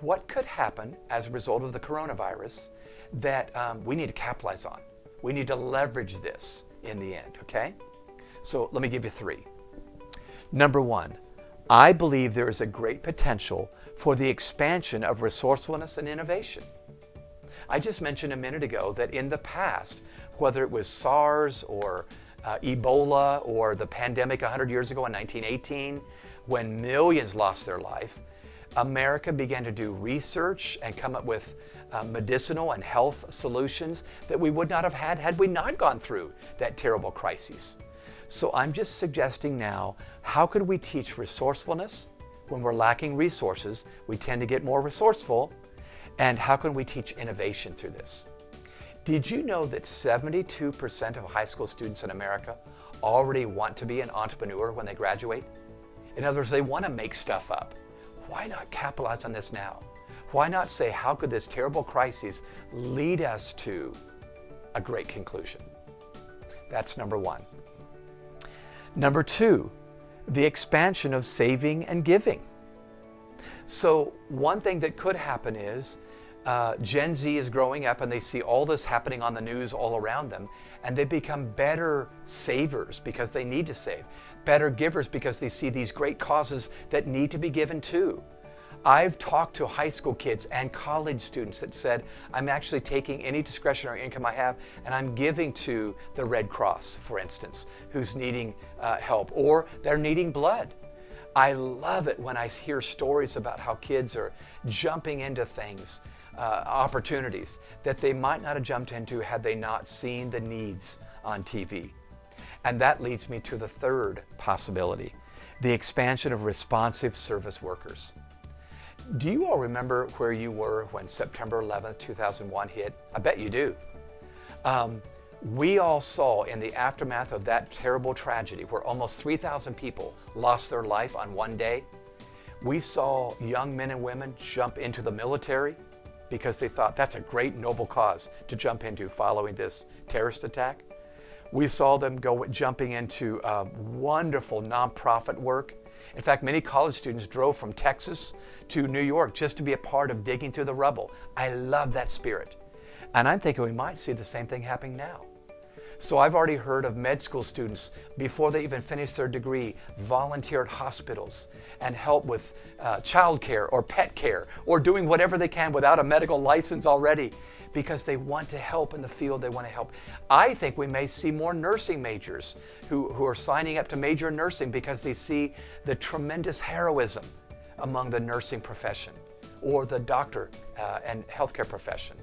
what could happen as a result of the coronavirus that we need to capitalize on. We need to leverage this in the end, okay? So let me give you three. Number one, I believe there is a great potential for the expansion of resourcefulness and innovation. I just mentioned a minute ago that in the past, whether it was SARS or Ebola or the pandemic 100 years ago in 1918, when millions lost their life, America began to do research and come up with medicinal and health solutions that we would not have had we not gone through that terrible crisis. So I'm just suggesting now, how could we teach resourcefulness? When we're lacking resources, we tend to get more resourceful. And how can we teach innovation through this? Did you know that 72% of high school students in America already want to be an entrepreneur when they graduate? In other words, they want to make stuff up. Why not capitalize on this now? Why not say, how could this terrible crisis lead us to a great conclusion? That's number one. Number two, the expansion of saving and giving. So one thing that could happen is Gen Z is growing up and they see all this happening on the news all around them, and they become better savers because they need to save, better givers because they see these great causes that need to be given to. I've talked to high school kids and college students that said, I'm actually taking any discretionary income I have and I'm giving to the Red Cross, for instance, who's needing help, or they're needing blood. I love it when I hear stories about how kids are jumping into things, opportunities that they might not have jumped into had they not seen the needs on TV. And that leads me to the third possibility, the expansion of responsive service workers. Do you all remember where you were when September 11th, 2001 hit? I bet you do. We all saw in the aftermath of that terrible tragedy where almost 3,000 people lost their life on one day. We saw young men and women jump into the military because they thought that's a great noble cause to jump into following this terrorist attack. We saw them jumping into wonderful nonprofit work. In fact, many college students drove from Texas to New York just to be a part of digging through the rubble. I love that spirit. And I'm thinking we might see the same thing happening now. So I've already heard of med school students, before they even finish their degree, volunteer at hospitals and help with child care or pet care or doing whatever they can without a medical license already because they want to help in the field they want to help. I think we may see more nursing majors who are signing up to major in nursing because they see the tremendous heroism among the nursing profession or the doctor and healthcare profession.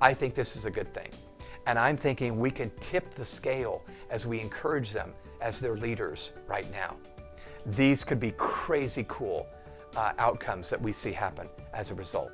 I think this is a good thing. And I'm thinking we can tip the scale as we encourage them as their leaders right now. These could be crazy cool outcomes that we see happen as a result.